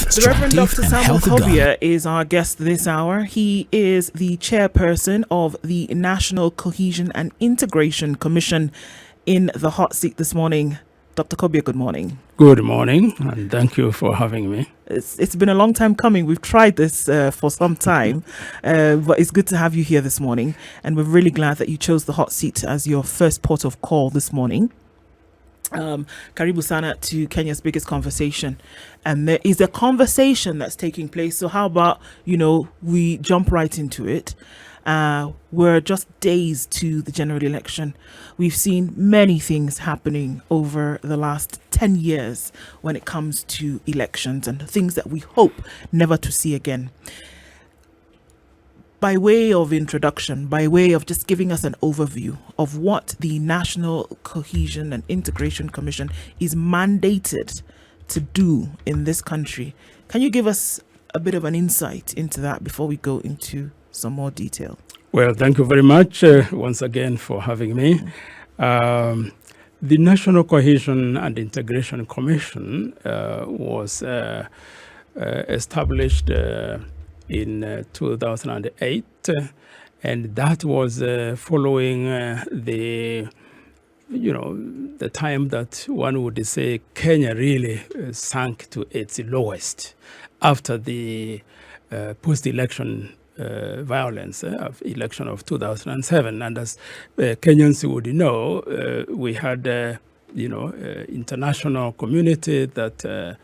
The Reverend Dr. Samuel Kobia is our guest this hour. He is the chairperson of the National Cohesion and Integration Commission in the hot seat this morning. Dr. Kobia, good morning. Good morning, and thank you for having me. It's been a long time coming. We've tried this for some time, but it's good to have you here this morning. And we're really glad that you chose the hot seat as your first port of call this morning. Karibu sana to Kenya's biggest conversation, and there is a conversation that's taking place. So how about we jump right into it? We're just days to the general election. We've seen many things happening over the last 10 years when it comes to elections and things that we hope never to see again. By way of introduction, by way of just giving us an overview of what the National Cohesion and Integration Commission is mandated to do in this country, can you give us a bit of an insight into that before we go into some more detail? Well, thank you very much once again for having me. The National Cohesion and Integration Commission was established in 2008, and that was following the time that one would say Kenya really sank to its lowest after the post-election violence of election of 2007. And as Kenyans would know, we had international community that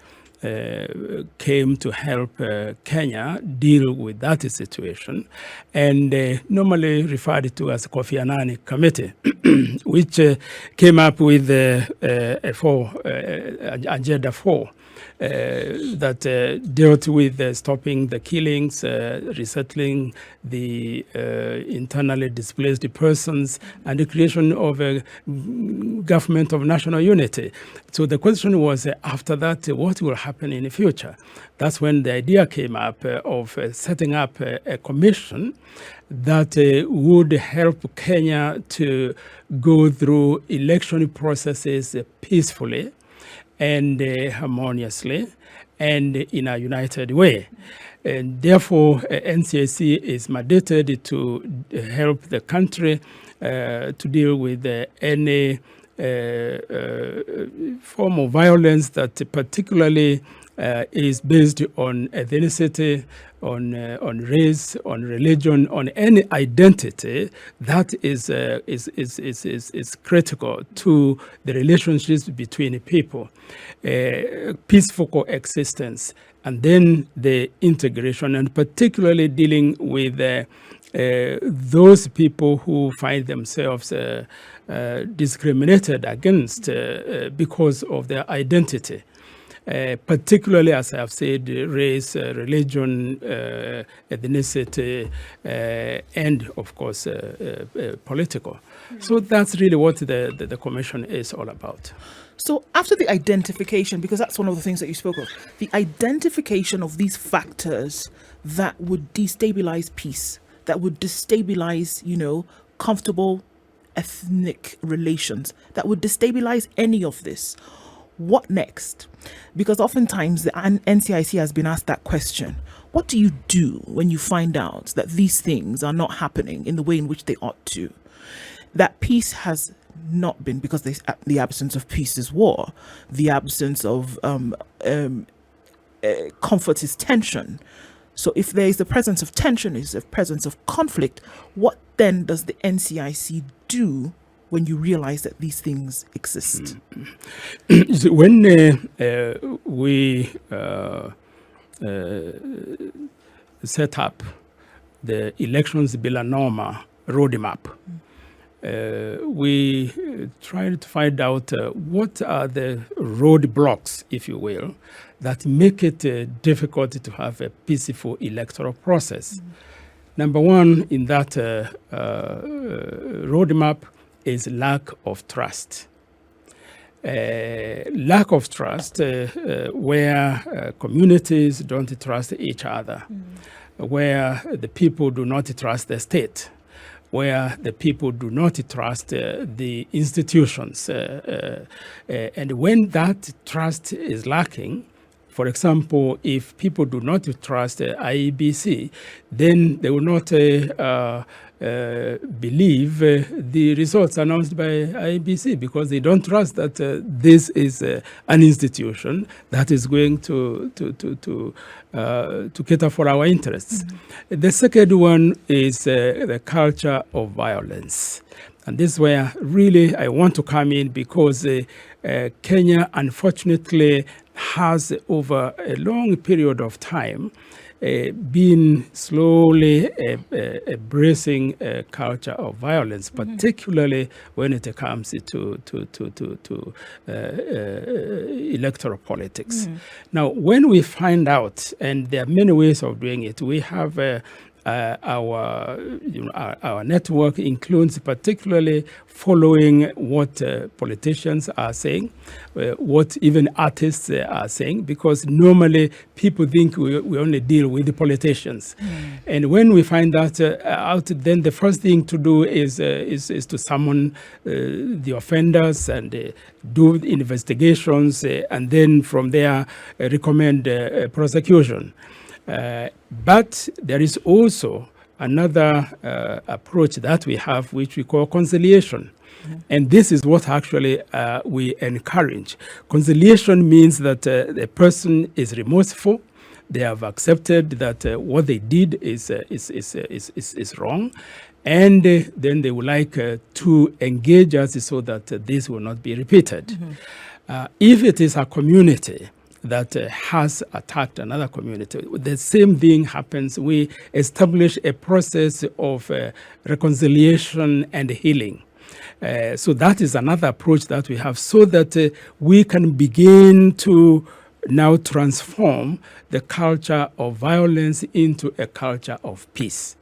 came to help Kenya deal with that situation, and normally referred to as Kofi Annan Committee, which came up with Agenda 4 that dealt with stopping the killings, resettling the internally displaced persons, and the creation of a government of national unity. So the question was, after that, what will happen in the future? That's when the idea came up of setting up a commission that would help Kenya to go through election processes peacefully and harmoniously and in a united way. And therefore, NCIC is mandated to help the country to deal with any form of violence that particularly is based on ethnicity, on race, on religion, on any identity that is critical to the relationships between people, peaceful coexistence, and then the integration, and particularly dealing with those people who find themselves discriminated against because of their identity. Particularly, as I've said, race, religion, ethnicity, and of course, political. So that's really what the commission is all about. So after the identification, because that's one of the things that you spoke of, the identification of these factors that would destabilize peace, that would destabilize, comfortable ethnic relations, that would destabilize any of this. What next? Because oftentimes the NCIC has been asked that question. What do you do when you find out that these things are not happening in the way in which they ought to? That peace has not been, because the absence of peace is war. The absence of comfort is tension. So if there is the presence of tension, is the presence of conflict, what then does the NCIC do when you realize that these things exist? When we set up the elections Bila Norma roadmap, we tried to find out what are the roadblocks, if you will, that make it difficult to have a peaceful electoral process. Number one in that roadmap is lack of trust. Lack of trust where communities don't trust each other, where the people do not trust the state, where the people do not trust the institutions. And when that trust is lacking, For example, if people do not trust IEBC, then they will not believe the results announced by IEBC, because they don't trust that this is an institution that is going to cater for our interests. Mm-hmm. The second one is the culture of violence. And this is where really I want to come in, because Kenya, unfortunately, has over a long period of time been slowly embracing a culture of violence, particularly when it comes to electoral politics. Now, when we find out, and there are many ways of doing it, we have our network includes particularly following what politicians are saying, what even artists are saying, because normally people think we only deal with the politicians. And when we find that out, then the first thing to do is to summon the offenders and do investigations, and then from there recommend prosecution. But there is also another approach that we have, which we call conciliation. And this is what actually we encourage. Conciliation means that the person is remorseful. They have accepted that what they did is wrong. And then they would like to engage us so that this will not be repeated. If it is a community that has attacked another community, the same thing happens. We establish a process of reconciliation and healing. So that is another approach that we have, so that we can begin to now transform the culture of violence into a culture of peace.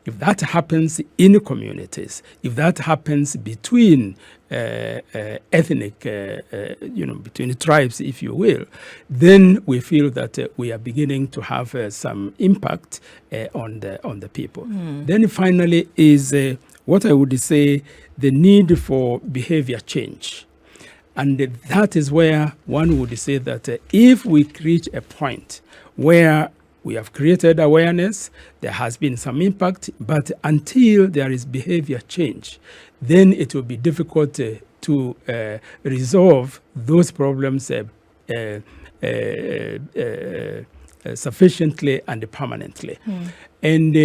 If that happens in communities, if that happens between ethnic, between tribes, if you will, then we feel that we are beginning to have some impact on the people. Then finally is what I would say, the need for behavior change. And that is where one would say that if we reach a point where we have created awareness, there has been some impact, but until there is behavior change, then it will be difficult to resolve those problems sufficiently and permanently. And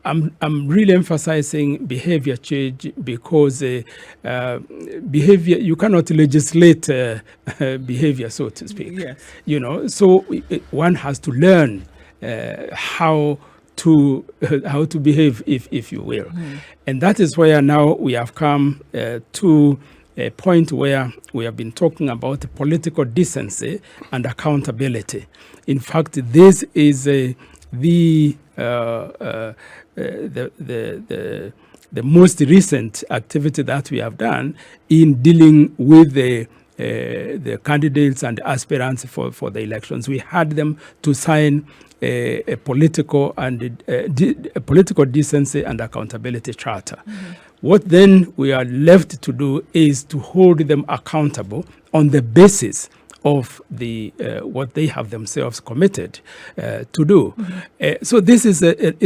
I'm really emphasizing behavior change, because behavior, you cannot legislate behavior, so to speak. Yes. So one has to learn how to behave, if you will. And that is where now we have come to a point where we have been talking about political decency and accountability. In fact, this is the most recent activity that we have done in dealing with the candidates and aspirants for the elections. We had them to sign a political decency and accountability charter. What then we are left to do is to hold them accountable on the basis of the what they have themselves committed to do. So this is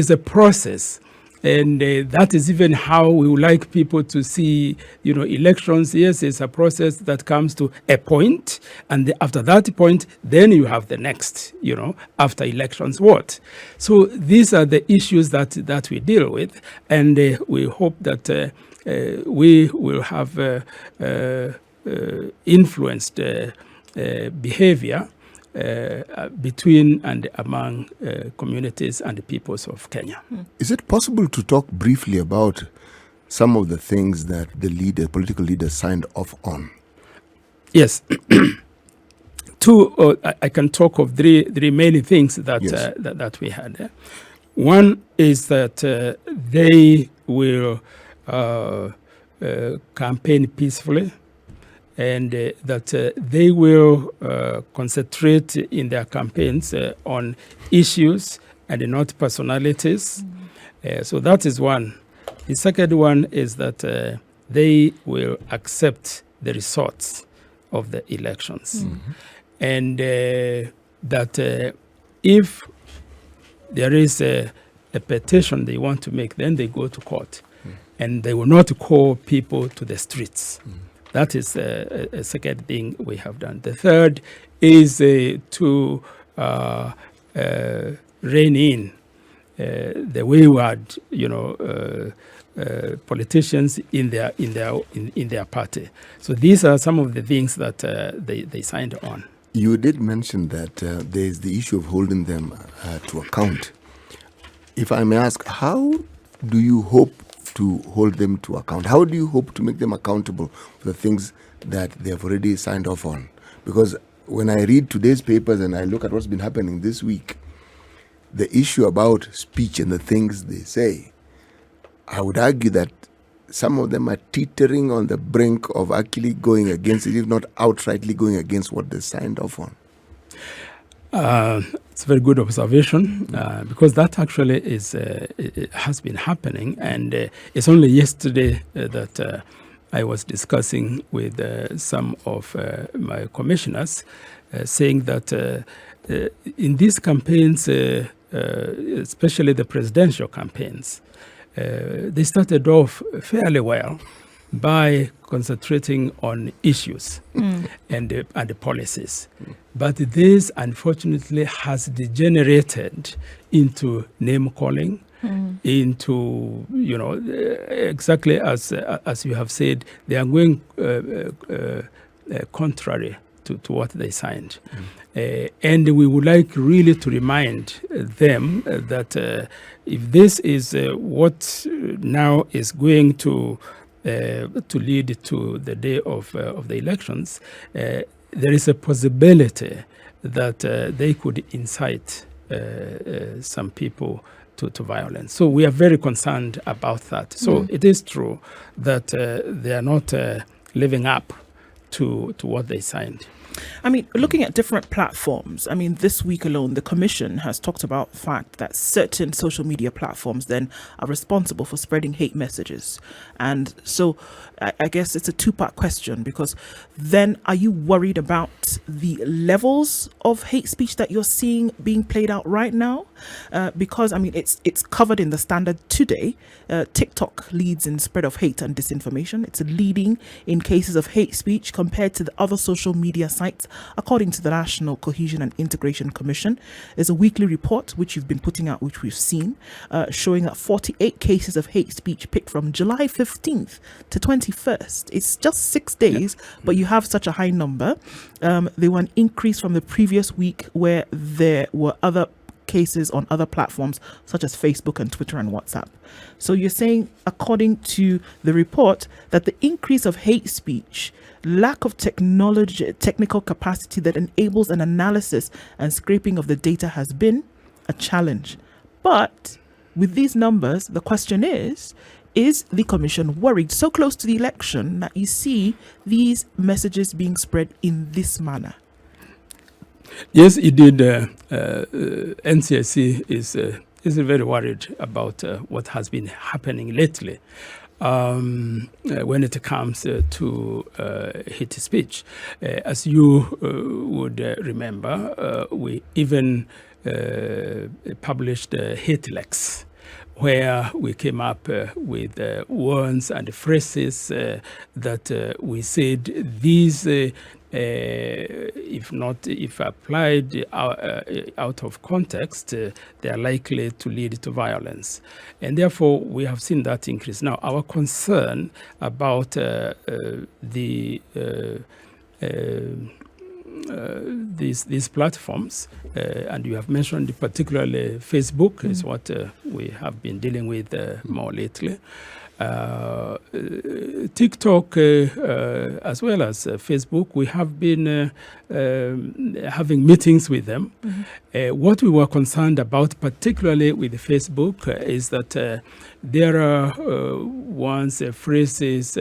a process, and that is even how we would like people to see, elections. Yes, it's a process that comes to a point, and after that point, then you have the next, after elections, what? So these are the issues that we deal with, and we hope that we will have influenced behavior between and among communities and peoples of Kenya. Is it possible to talk briefly about some of the things that the political leaders signed off on? Yes. I can talk of three main things that that we had. One is that they will campaign peacefully, and that they will concentrate in their campaigns on issues and not personalities. So that is one. The second one is that they will accept the results of the elections. And that if there is a petition they want to make, then they go to court. And they will not call people to the streets. That is a second thing we have done. The third is to rein in the wayward, politicians in their party. So these are some of the things that they signed on. You did mention that there is the issue of holding them to account. If I may ask, how do you hope to hold them to account? How do you hope to make them accountable for the things that they have already signed off on? Because when I read today's papers and I look at what's been happening this week, the issue about speech and the things they say, I would argue that some of them are teetering on the brink of actually going against it, if not outrightly going against what they signed off on. It's a very good observation, because that actually it has been happening, and it's only yesterday that I was discussing with some of my commissioners, saying that in these campaigns, especially the presidential campaigns, they started off fairly well by concentrating on issues and the policies. But this, unfortunately, has degenerated into name-calling, into, exactly as you have said, they are going contrary to what they signed. And we would like really to remind them that if this is what now is going to lead to the day of the elections, there is a possibility that they could incite some people to violence. So we are very concerned about that. So it is true that they are not living up to what they signed. I mean, looking at different platforms, I mean, this week alone, the Commission has talked about the fact that certain social media platforms then are responsible for spreading hate messages. And so I guess it's a two-part question, because then are you worried about the levels of hate speech that you're seeing being played out right now? Because, I mean, it's covered in the Standard today. TikTok leads in spread of hate and disinformation. It's leading in cases of hate speech compared to the other social media sites, according to the National Cohesion and Integration Commission. There's a weekly report which you've been putting out, which we've seen, showing that 48 cases of hate speech picked from July 15th to 21st. It's just 6 days, but you have such a high number. They were an increase from the previous week, where there were other cases on other platforms such as Facebook and Twitter and WhatsApp. So you're saying, according to the report, that the increase of hate speech, lack of technical capacity that enables an analysis and scraping of the data has been a challenge. But with these numbers, the question is the Commission worried so close to the election that you see these messages being spread in this manner? Yes, indeed. NCIC is very worried about what has been happening lately when it comes to hate speech. As you would remember, we even published hate lex, where we came up with words and phrases that we said these, if applied out of context, they are likely to lead to violence. And therefore, we have seen that increase. Now, our concern about these platforms, and you have mentioned particularly Facebook, is what we have been dealing with more lately. TikTok, as well as Facebook, we have been having meetings with them. What we were concerned about, particularly with Facebook, is that there are words, phrases,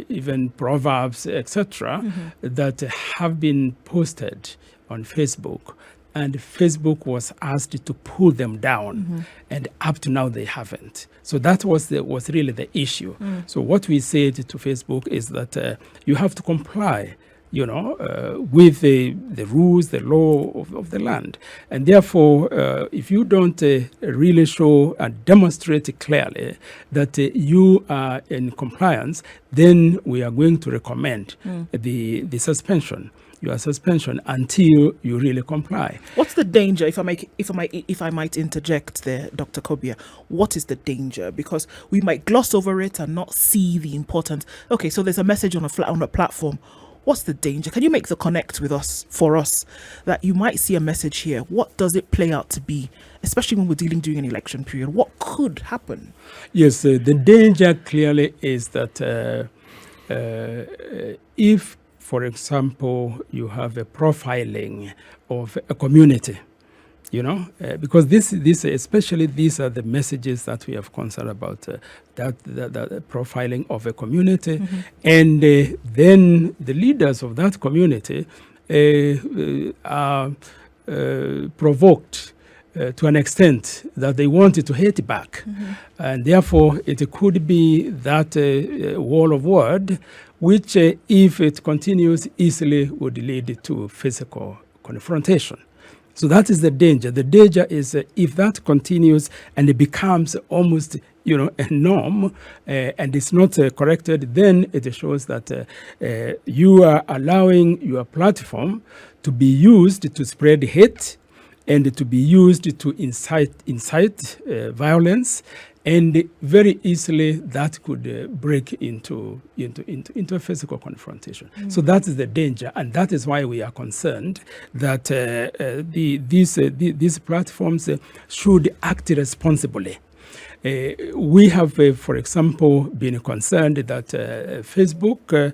even proverbs, etc., that have been posted on Facebook, and Facebook was asked to pull them down, and up to now they haven't. So that was really the issue. So what we said to Facebook is that you have to comply with the rules, the law of the land. And therefore, if you don't really show and demonstrate clearly that you are in compliance, then we are going to recommend the suspension. Your suspension until you really comply. What's the danger, if I might interject there, Dr. Kobia? What is the danger? Because we might gloss over it and not see the importance. Okay, so there's a message on a platform. What's the danger? Can you make the connect with us, for us, that you might see a message here? What does it play out to be, especially when we're dealing during an election period? What could happen? Yes, the danger clearly is that if, for example, you have a profiling of a community, because this especially these are the messages that we have concerned about, that profiling of a community, and then the leaders of that community are provoked to an extent that they wanted to hate back, and therefore it could be that wall of word, which, if it continues, easily would lead to physical confrontation. So that is the danger. The danger is if that continues and it becomes almost, a norm, and it's not corrected, then it shows that you are allowing your platform to be used to spread hate and to be used to incite violence. And very easily that could break into a physical confrontation. So that is the danger, and that is why we are concerned that these platforms should act responsibly. We have, for example, been concerned that Facebook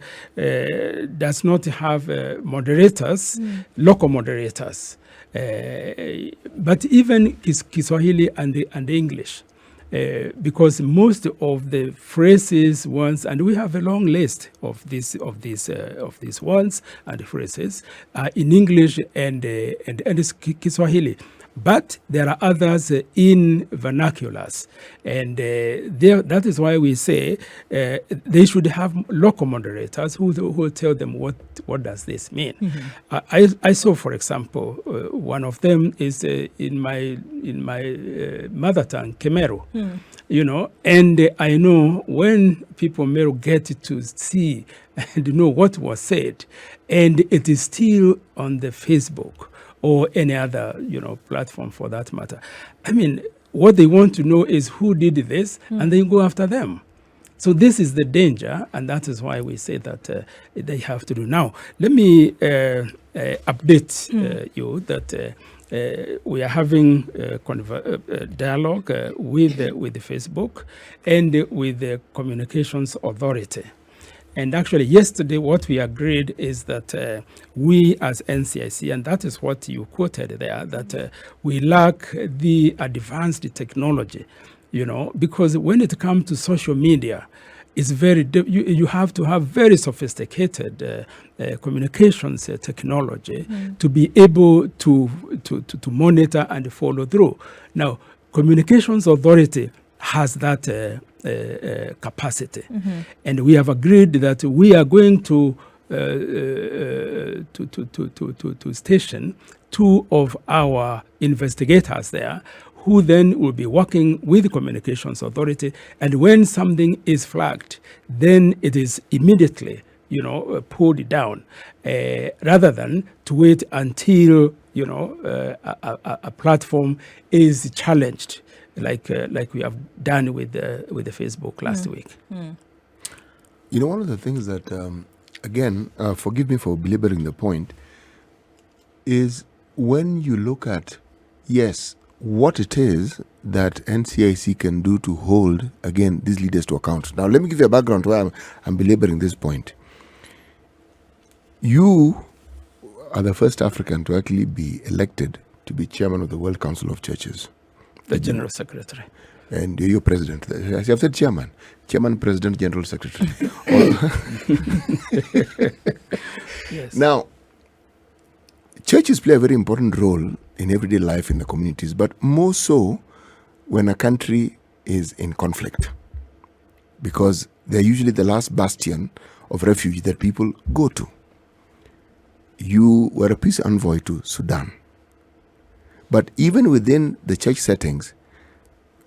does not have moderators, local moderators, but even Kiswahili and English. Because most of the phrases once, and we have a long list of these words and phrases in English and Kiswahili, but there are others in vernaculars, and that is why we say they should have local moderators who will tell them what does this mean. I saw, for example, one of them is in my mother tongue, Kemeru, and I know when people may get to see and know what was said, and it is still on the Facebook or any other, platform for that matter. I mean, what they want to know is who did this, and they go after them. So this is the danger, and that is why we say that they have to do. Now, let me update you that we are having dialogue with Facebook and with the Communications Authority. And actually, yesterday, what we agreed is that we as NCIC, and that is what you quoted there, that we lack the advanced technology, because when it comes to social media, it's you have to have very sophisticated communications technology to be able to monitor and follow through. Now, Communications Authority has that capacity, and we have agreed that we are going to station two of our investigators there, who then will be working with the Communications Authority, and when something is flagged, then it is immediately pulled down, rather than to wait until a platform is challenged, like we have done with the Facebook last week. One of the things that, again, forgive me for belaboring the point, is when you look at, yes, what it is that NCIC can do to hold, again, these leaders to account. Now, let me give you a background why I'm belaboring this point. You are the first African to actually be elected to be chairman of the World Council of Churches. The General Secretary. And you're president. As I've said chairman, president, general secretary. Yes. Now, churches play a very important role in everyday life in the communities, but more so when a country is in conflict, because they're usually the last bastion of refuge that people go to. you were a peace envoy to Sudan. But even within the church settings,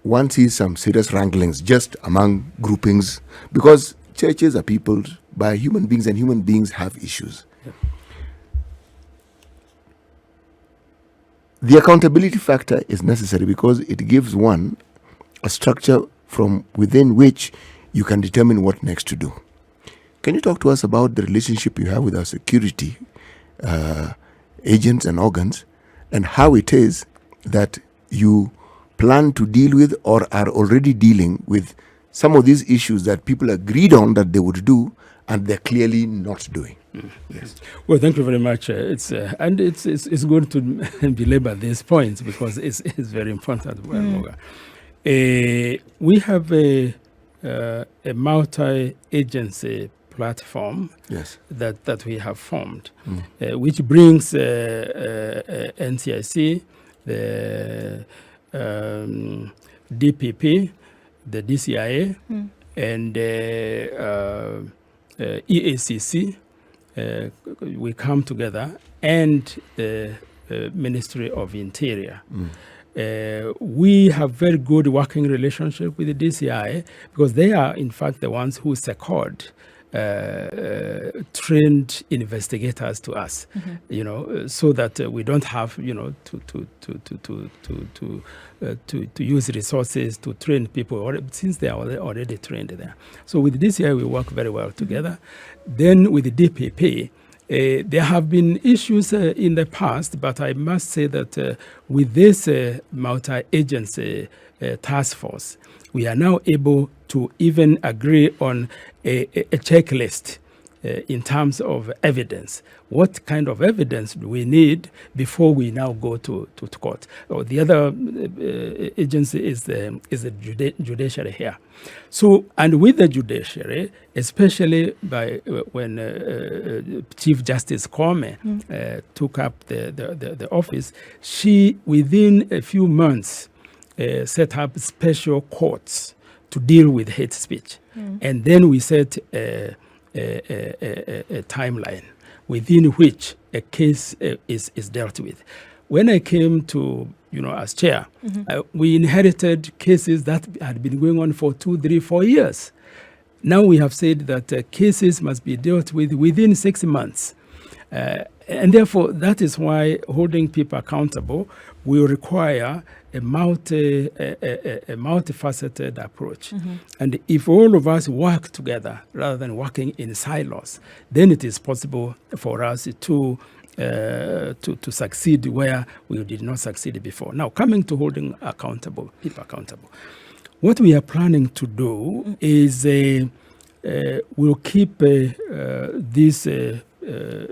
one sees some serious wranglings just among groupings, because churches are peopled by human beings, and human beings have issues. Yeah. The accountability factor is necessary because it gives one a structure from within which you can determine what next to do. Can you talk to us about the relationship you have with our security agents and organs, and how it is that you plan to deal with or are already dealing with some of these issues that people agreed on that they would do and they're clearly not doing? Yes. Well, thank you very much. It's good to belabor these points because it's very important. We have a multi-agency platform that we have formed, which brings NCIC, the DPP, the DCIA, and EACC. We come together, and the Ministry of Interior. We have very good working relationship with the DCI because they are, in fact, the ones who secured trained investigators to us, so that we don't have, to use resources to train people since they are already trained there. So with DCI, we work very well together. Then with the DPP, there have been issues in the past, but I must say that with this multi-agency task force, we are now able to even agree on a checklist in terms of evidence. What kind of evidence do we need before we now go to court? The other agency is the judiciary here. So, and with the judiciary, especially when Chief Justice Kobia took up the office, she, within a few months, set up special courts to deal with hate speech. And then we set a timeline within which a case is dealt with. When I came to, as chair, we inherited cases that had been going on for 2, 3, 4 years. Now we have said that cases must be dealt with within 6 months. And therefore, that is why holding people accountable will require a multifaceted approach. And if all of us work together rather than working in silos, then it is possible for us to succeed where we did not succeed before. Now, coming to holding people accountable, what we are planning to do is we'll keep these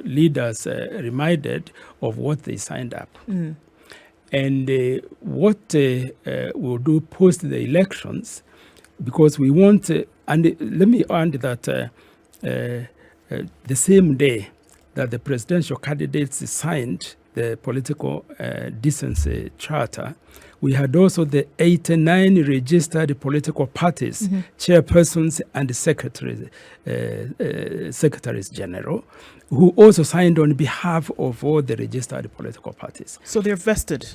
leaders reminded of what they signed up. And what we'll do post the elections, because we want, and let me add that the same day that the presidential candidates signed the political decency charter, we had also the 89 registered political parties, chairpersons and secretaries general, who also signed on behalf of all the registered political parties. So they're vested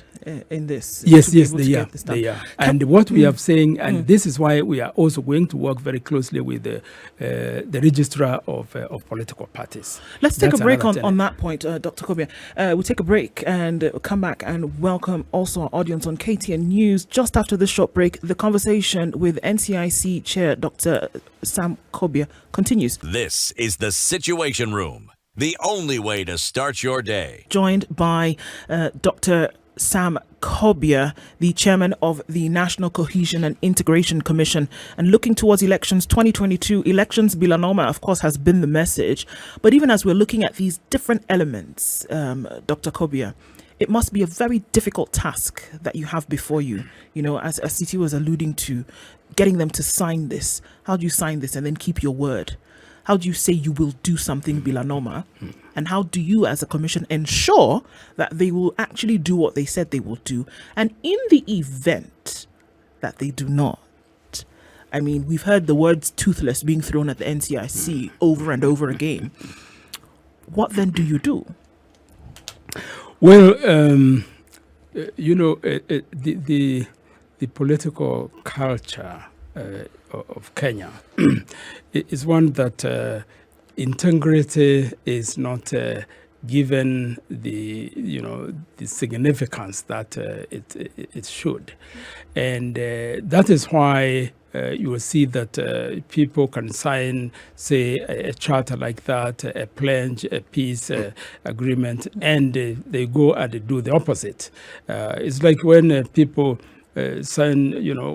in this? Yes, they are. And what we are saying, and this is why we are also going to work very closely with the registrar of political parties. Let's take a break on that point, Dr. Kobia. We'll take a break and come back and welcome also our audience on KTN News. Just after this short break, the conversation with NCIC Chair Dr. Sam Kobia continues. This is the Situation Room, the only way to start your day. Joined by Dr. Sam Kobia, the chairman of the National Cohesion and Integration Commission. And looking towards elections 2022, elections bila noma, of course, has been the message. But even as we're looking at these different elements, Dr. Kobia, it must be a very difficult task that you have before you. As CT was alluding to, getting them to sign this. How do you sign this and then keep your word? How do you say you will do something bila noma? And how do you as a commission ensure that they will actually do what they said they will do? And in the event that they do not, I mean, we've heard the words toothless being thrown at the NCIC over and over again. What then do you do? Well, the political culture of Kenya is one that integrity is not given the significance that it should, and that is why you will see that people can sign, say, a charter like that, a pledge, a peace agreement, and they go and do the opposite. It's like when people sign,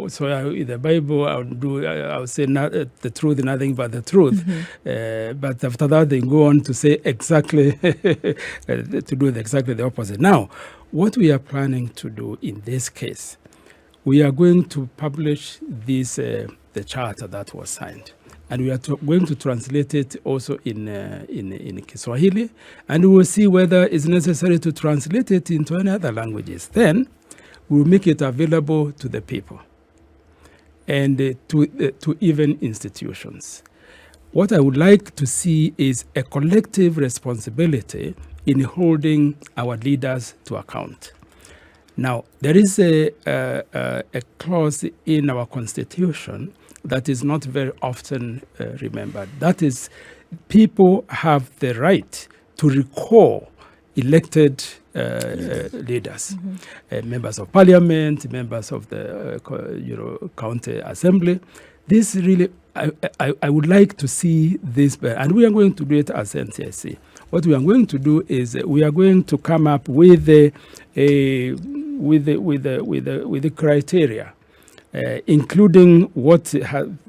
so in the Bible, I'll say not, the truth, nothing but the truth. But after that, they go on to say exactly, to do exactly the opposite. Now, what we are planning to do in this case, we are going to publish this, the charter that was signed. And we are going to translate it also in Kiswahili. And we will see whether it's necessary to translate it into any other languages. Then we will make it available to the people and to even institutions. What I would like to see is a collective responsibility in holding our leaders to account. Now, there is a clause in our constitution that is not very often remembered. That is, people have the right to recall elected leaders, members of parliament, members of the county assembly. This really, I would like to see this, and we are going to do it as NCIC. What we are going to do is we are going to come up with the criteria, including what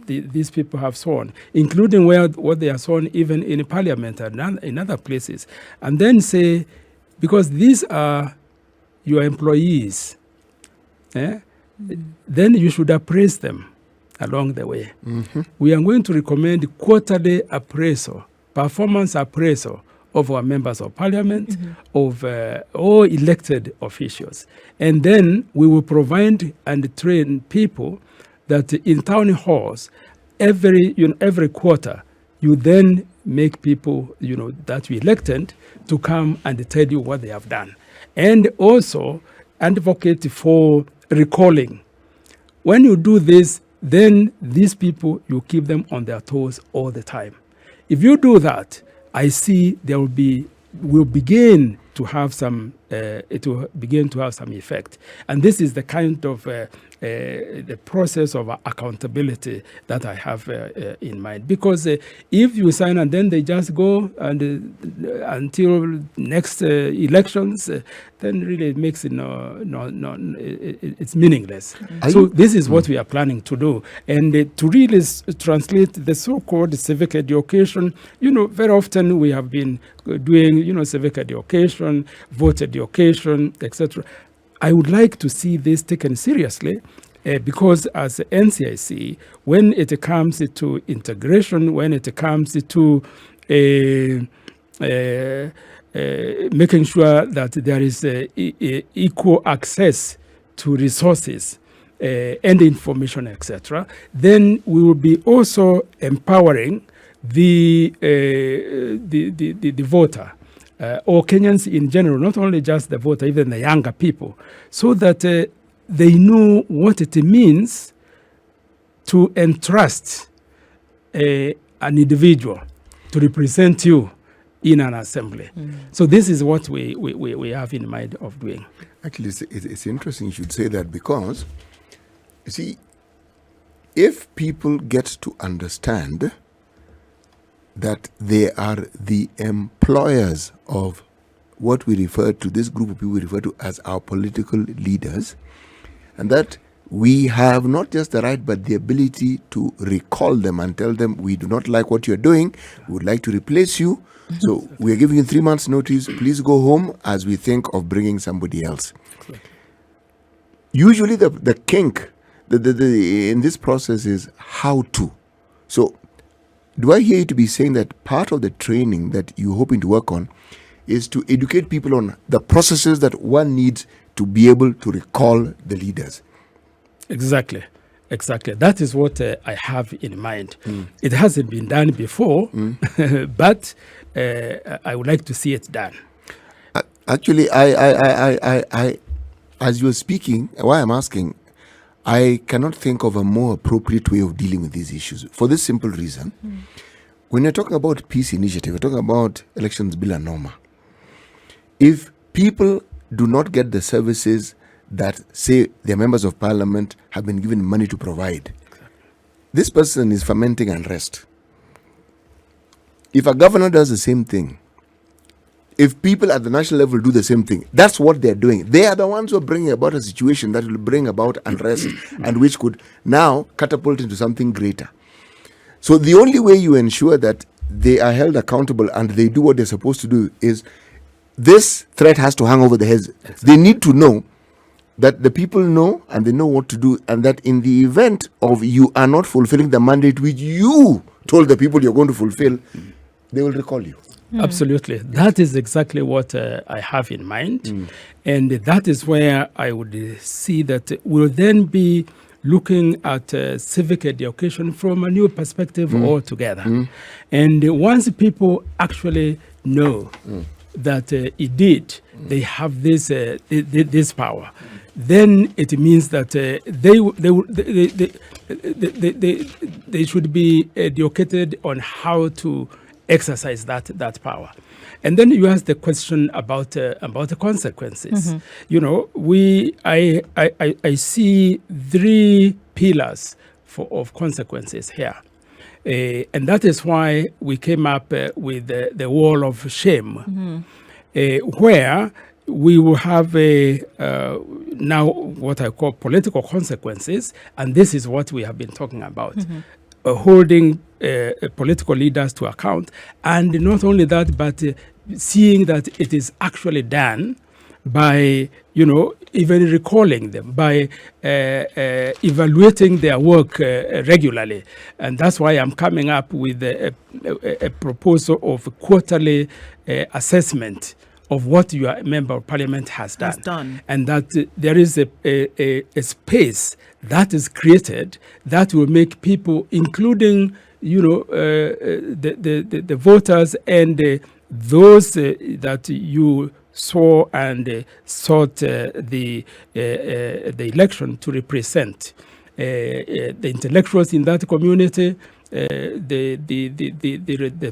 these people have sworn, including what they are sworn even in parliament and in other places, and then say, because these are your employees, then you should appraise them along the way. We are going to recommend quarterly appraisal, performance appraisal of our members of parliament, of all elected officials. And then we will provide and train people that in town halls, every quarter, you then make people, that we elected to come and tell you what they have done. And also advocate for recalling. When you do this, then these people, you keep them on their toes all the time. If you do that, I see will begin to have some, it will begin to have some effect. And this is the kind of the process of accountability that I have in mind. Because if you sign and then they just go and until next elections, then really it makes it it's meaningless. So this is what we are planning to do. And to really translate the so-called civic education, very often we have been doing, civic education, vote education, etc. I would like to see this taken seriously because as NCIC, when it comes to integration, when it comes to making sure that there is equal access to resources and information, etc., then we will be also empowering the voter. Or Kenyans in general, not only just the voter, even the younger people, so that they know what it means to entrust an individual to represent you in an assembly. So this is what we have in mind of doing. Actually, it's interesting you should say that because, you see, if people get to understand that they are the employers of what we refer to, this group of people we refer to as our political leaders, and that we have not just the right but the ability to recall them and tell them we do not like what you're doing, we would like to replace you, so we are giving you 3 months notice, please go home as we think of bringing somebody else. Usually the kink in this process is how to. So do I hear you to be saying that part of the training that you're hoping to work on is to educate people on the processes that one needs to be able to recall the leaders? Exactly. That is what I have in mind. It hasn't been done before, but I would like to see it done. Actually, I, as you were speaking, why I'm asking, I cannot think of a more appropriate way of dealing with these issues for this simple reason. When you're talking about peace initiative, we're talking about elections bila norma. If people do not get the services that, say, their members of parliament have been given money to provide, this person is fermenting unrest. If a governor does the same thing, if people at the national level do the same thing, that's what they're doing. They are the ones who are bringing about a situation that will bring about unrest and which could now catapult into something greater. So the only way you ensure that they are held accountable and they do what they're supposed to do is this threat has to hang over their heads. They need to know that the people know and they know what to do, and that in the event of you are not fulfilling the mandate which you told the people you're going to fulfill, they will recall you. Absolutely. That is exactly what I have in mind. And that is where I would see that we'll then be looking at civic education from a new perspective altogether. And once people actually know that indeed they have this power, then it means that they should be educated on how to exercise that power. And then you ask the question about the consequences. You know, I see three pillars of consequences here. And that is why we came up with the wall of shame, where we will have now what I call political consequences, and this is what we have been talking about, holding political leaders to account, and not only that, but seeing that it is actually done by, you know, even recalling them, by evaluating their work regularly. And that's why I'm coming up with a proposal of a quarterly assessment of what your member of parliament has done. And that there is a space that is created that will make people, including, you know, the voters and those that you saw and sought the election to represent, the intellectuals in that community, the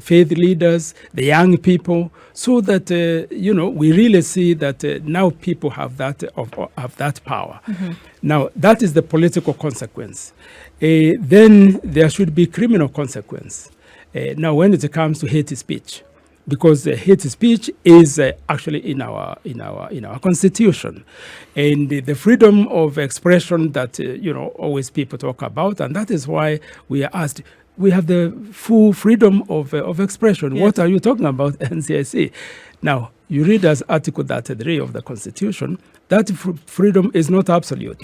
faith leaders, the young people, so that you know, we really see that now people have that power. Now that is the political consequence. Then there should be criminal consequence. Now, when it comes to hate speech, because hate speech is actually in our constitution, and the freedom of expression that you know, always people talk about, and that is why we are asked. We have the full freedom of expression. Yes. What are you talking about, NCIC? Now, you read as Article 33 of the Constitution, that freedom is not absolute.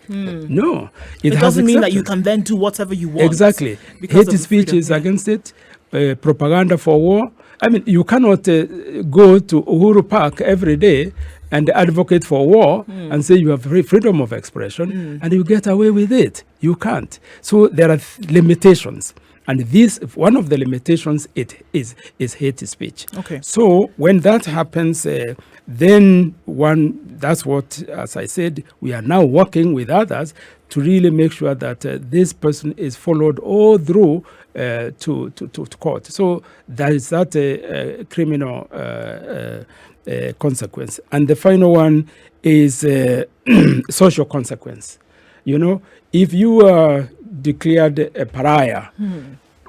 No. It doesn't mean that you can then do whatever you want. Exactly. Hate speech is against it. Propaganda for war. I mean, you cannot go to Uhuru Park every day and advocate for war and say you have freedom of expression and you get away with it. You can't. So there are limitations. And this, one of the limitations, it is hate speech. Okay. So when that happens, then that's what, as I said, we are now working with others to really make sure that this person is followed all through to court. So there is that criminal consequence. And the final one is social consequence. You know, if you are declared a pariah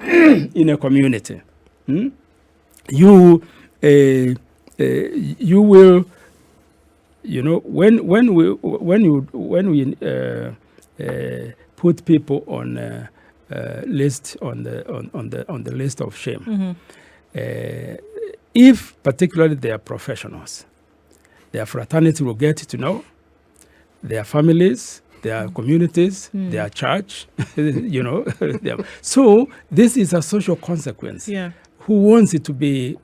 in a community, you will, you know, when we put people on list on the list of shame, if particularly they are professionals, their fraternity will get to know their families, their communities, their church, you know. So this is a social consequence. Yeah. Who wants it to be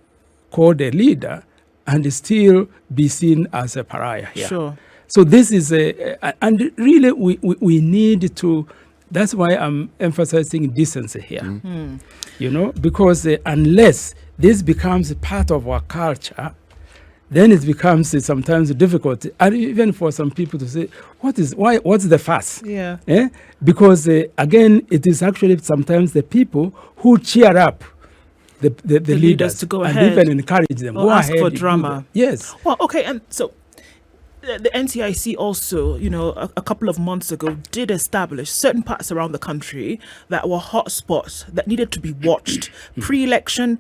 called a leader and still be seen as a pariah here? Sure. So this is and really we need to, that's why I'm emphasizing decency here. You know, because unless this becomes part of our culture, then it becomes sometimes difficult, and even for some people to say, what's the fuss? Yeah. Because again, it is actually sometimes the people who cheer up the leaders to go and ahead, even encourage them. or Go ask ahead, for you do drama. that. Yes. Well, okay, and so the NCIC also, a couple of months ago did establish certain parts around the country that were hotspots that needed to be watched pre-election,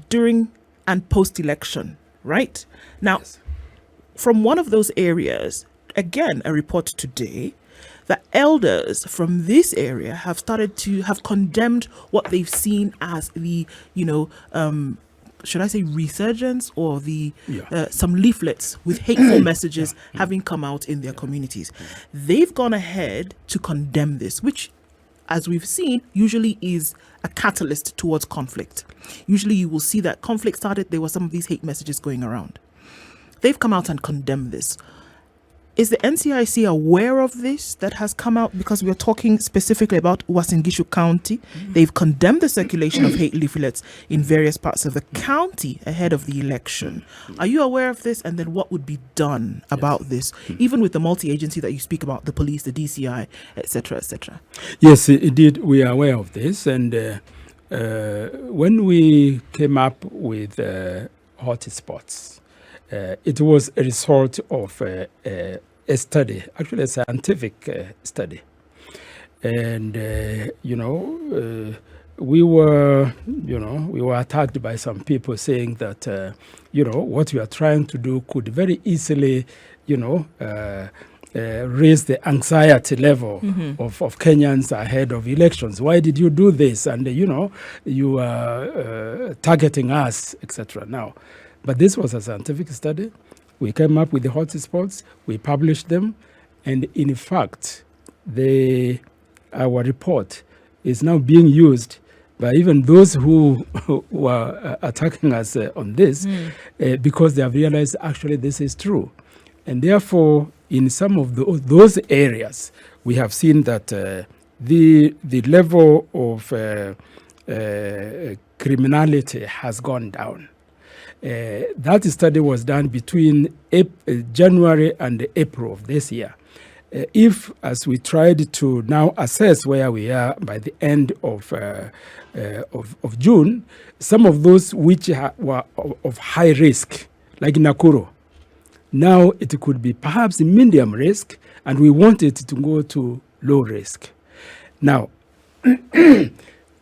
during and post-election, right? Now, Yes. from one of those areas, again, a report today that elders from this area have started to have condemned what they've seen as the, should I say resurgence, or the some leaflets with hateful messages having come out in their communities. They've gone ahead to condemn this, which, as we've seen, usually is a catalyst towards conflict. Usually you will see that conflict started, there were some of these hate messages going around. They've come out and condemned this. Is the NCIC aware of this that has come out? Because we're talking specifically about Uasin Gishu County. They've condemned the circulation of hate leaflets in various parts of the county ahead of the election. Are you aware of this? And then what would be done about this, even with the multi-agency that you speak about, the police, the DCI, etc., etc.? Yes, indeed, we are aware of this. And when we came up with hotspots, it was a result of a study, actually a scientific study. And, we were attacked by some people saying that, what we are trying to do could very easily, raise the anxiety level of Kenyans ahead of elections. Why did you do this? And, you are targeting us, etc. Now, but this was a scientific study. We came up with the hotspots, we published them, and in fact, our report is now being used by even those who were attacking us on this, because they have realized actually this is true. And therefore, in some of those areas, we have seen that the level of criminality has gone down. That study was done between January and April of this year. If, as we tried to now assess where we are by the end of June, some of those which were of high risk, like Nakuru, now it could be perhaps medium risk, and we want it to go to low risk. Now,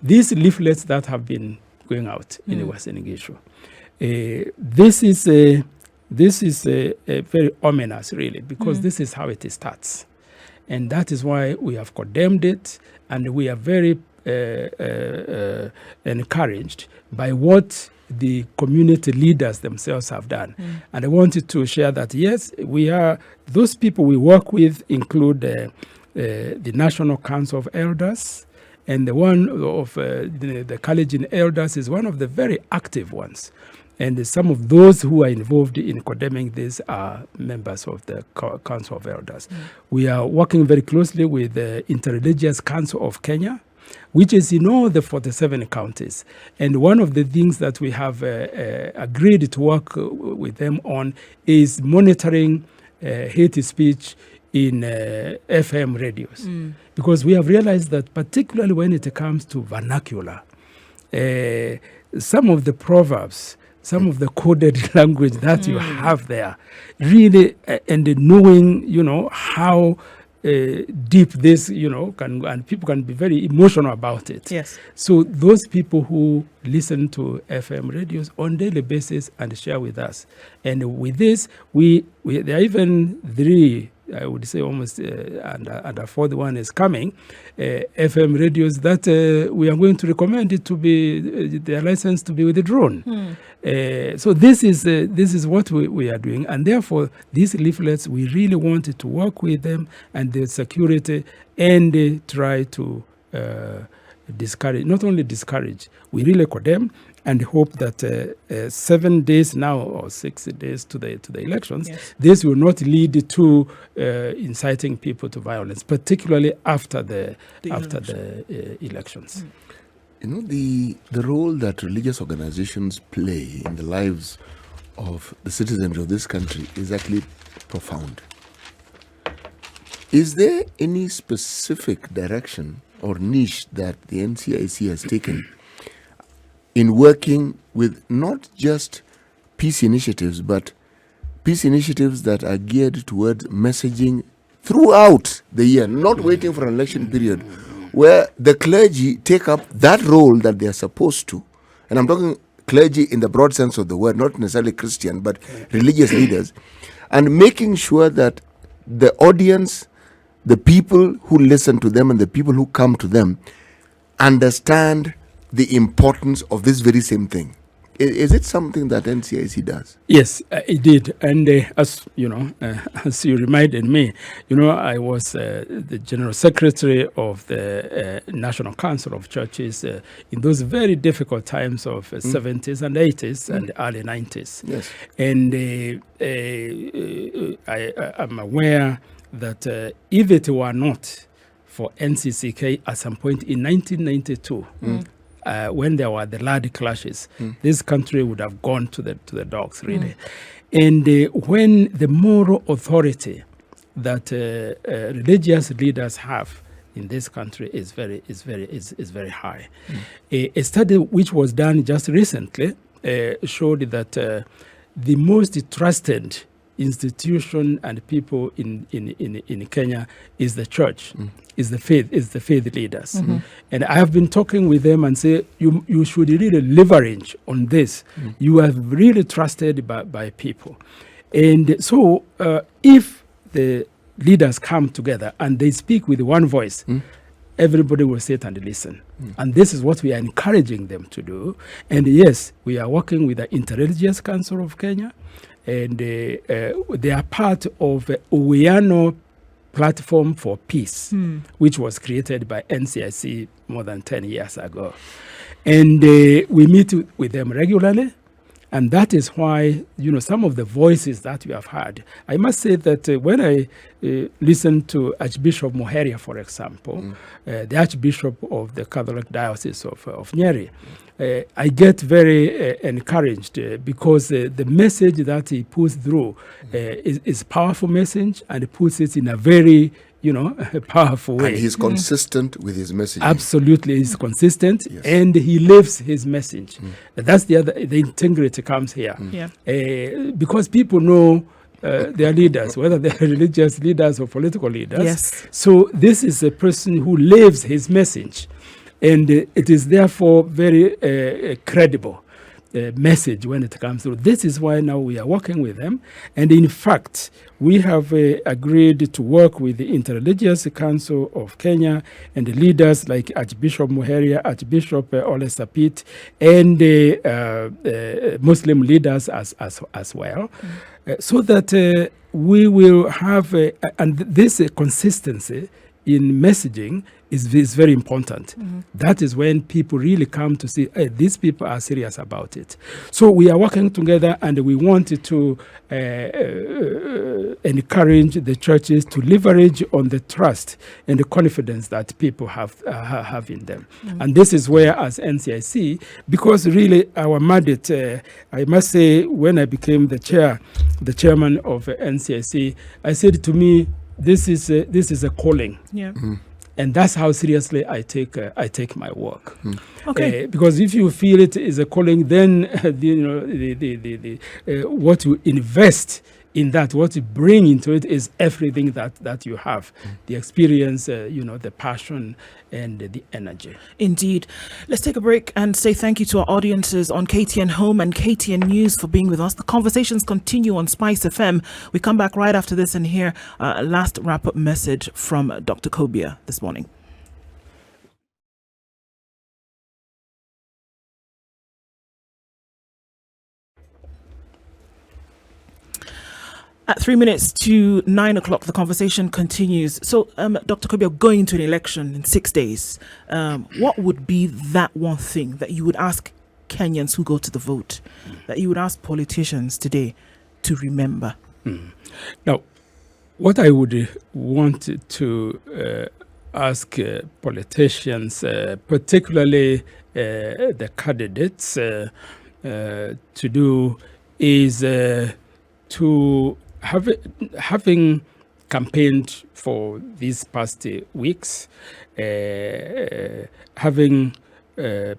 these leaflets that have been going out in the Uasin Gishu, this is very ominous, really, because this is how it starts. And that is why we have condemned it, and we are very encouraged by what the community leaders themselves have done. And I wanted to share that, yes, those people we work with include the National Council of Elders, and the one of the Kalenjin Elders is one of the very active ones. And some of those who are involved in condemning this are members of the Council of Elders. We are working very closely with the Interreligious Council of Kenya, which is in all the 47 counties. And one of the things that we have agreed to work with them on is monitoring hate speech in FM radios. Because we have realized that particularly when it comes to vernacular, some of the proverbs, some of the coded language that you have there, really, and knowing, how deep this, can, and people can be very emotional about it. Yes. So those people who listen to FM radios on daily basis and share with us, and with this, there are even 3, I would say almost, and a 4th one is coming, FM radios that we are going to recommend it to be, their license to be withdrawn. So this is what we are doing, and therefore these leaflets, we really wanted to work with them and the security, and try to discourage, not only discourage, we really condemn, and hope that 7 days now or 6 days to the elections, this will not lead to inciting people to violence, particularly after the elections. The role that religious organizations play in the lives of the citizenry of this country is actually profound. Is there any specific direction or niche that the NCIC has taken in working with not just peace initiatives, but peace initiatives that are geared towards messaging throughout the year, not waiting for an election period, where the clergy take up that role that they are supposed to? And I'm talking clergy in the broad sense of the word, not necessarily Christian, but religious leaders, and making sure that the audience, the people who listen to them and the people who come to them understand the importance of this very same thing. Is it something that NCIC does? Yes, it did. And as you know, as you reminded me, I was the General Secretary of the National Council of Churches in those very difficult times of 70s and 80s and early 90s. Yes. And I'm aware that if it were not for NCCK at some point in 1992, when there were the Ladi clashes, this country would have gone to the dogs, really. And when the moral authority that religious leaders have in this country is very high. A study which was done just recently showed that the most trusted institution and people in Kenya is the church, is the faith leaders. And I have been talking with them and say you should really leverage on this. You are really trusted by people. And so if the leaders come together and they speak with one voice, everybody will sit and listen. And this is what we are encouraging them to do. And yes, we are working with the Interreligious Council of Kenya, and they are part of Uwiano Platform for Peace, which was created by NCIC more than 10 years ago. And we meet with them regularly. And that is why, some of the voices that we have heard. I must say that when I listen to Archbishop Muheria, for example, the Archbishop of the Catholic Diocese of Nyeri, I get very encouraged because the message that he puts through is a powerful message, and he puts it in a very powerful way. And he's consistent with his message. Absolutely, he's consistent, Yes. and he lives his message. That's the integrity comes here. Because people know their leaders, whether they're religious leaders or political leaders. Yes. So this is a person who lives his message, and it is therefore very credible message when it comes through. This is why now we are working with them. And in fact, we have agreed to work with the Interreligious Council of Kenya and the leaders like Archbishop Muheria, Archbishop Ole Sapit, and Muslim leaders as well, so that we will have, and this consistency in messaging is very important. That is when people really come to see, hey, these people are serious about it. So we are working together, and we wanted to encourage the churches to leverage on the trust and the confidence that people have in them. And this is where, as NCIC, because really our mandate, I must say, when I became the chairman of NCIC, I said to me, this is a calling. And that's how seriously I take my work. Okay. Because if you feel it is a calling, then what you invest in that, what you bring into it, is everything that you have, the experience, the passion and the energy. Indeed. Let's take a break and say thank you to our audiences on KTN Home and KTN News for being with us. The conversations continue on SpiceFM. We come back right after this and hear a last wrap-up message from Dr. Kobia this morning. At 3 minutes to 9 o'clock, the conversation continues. So, Dr. Kobia, going into an election in 6 days, what would be that one thing that you would ask Kenyans who go to the vote, that you would ask politicians today to remember? Now, what I would want to ask politicians, particularly the candidates, to do is to having campaigned for these past weeks, having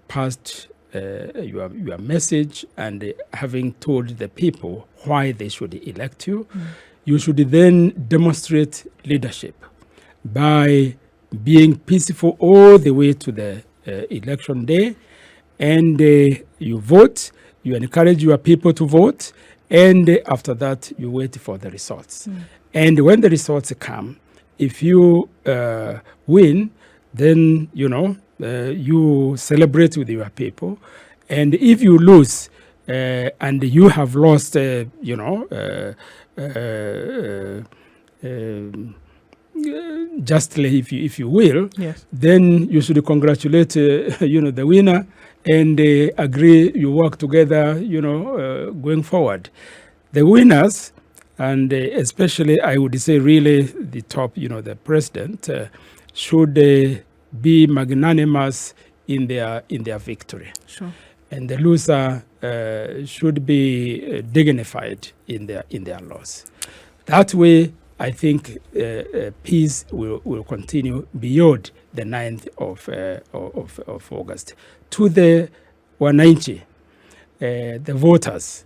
passed your message and having told the people why they should elect you, you should then demonstrate leadership by being peaceful all the way to the election day, and you vote, you encourage your people to vote, and after that you wait for the results. And when the results come, if you win, then you celebrate with your people, and if you lose and you have lost justly, if you will, yes, then you should congratulate the winner and agree you work together going forward. The winners, and especially I would say really the top, the president, should be magnanimous in their victory. sure. And the loser should be dignified in their loss. That way, I think peace will continue beyond the 9th of August. To the wananchi, the voters,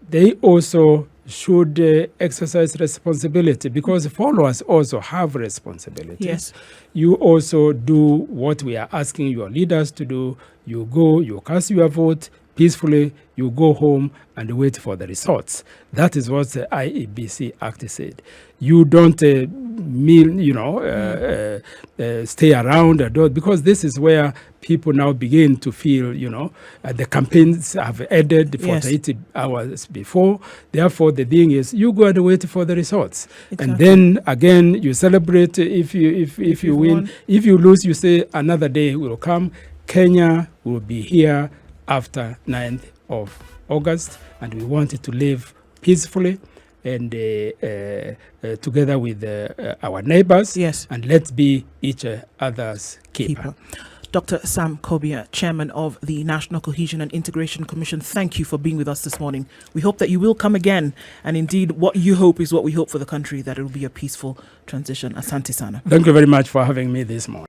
they also should exercise responsibility, because followers also have responsibility. Yes. You also do what we are asking your leaders to do. You go, you cast your vote peacefully, you go home and wait for the results. That is what the IEBC Act said. You don't stay around, because this is where people now begin to feel, the campaigns have ended 48 hours before. Therefore, the thing is, you go and wait for the results. Exactly. And then again, you celebrate if you win. won. If you lose, you say another day will come. Kenya will be here after 9th of August, and we want it to live peacefully and together with our neighbors. Yes. And let's be each other's keeper. Dr. Sam Kobia, Chairman of the National Cohesion and Integration Commission, thank you for being with us this morning. We hope that you will come again, and indeed what you hope is what we hope for the country, that it will be a peaceful transition. Asante sana. Thank you very much for having me this morning.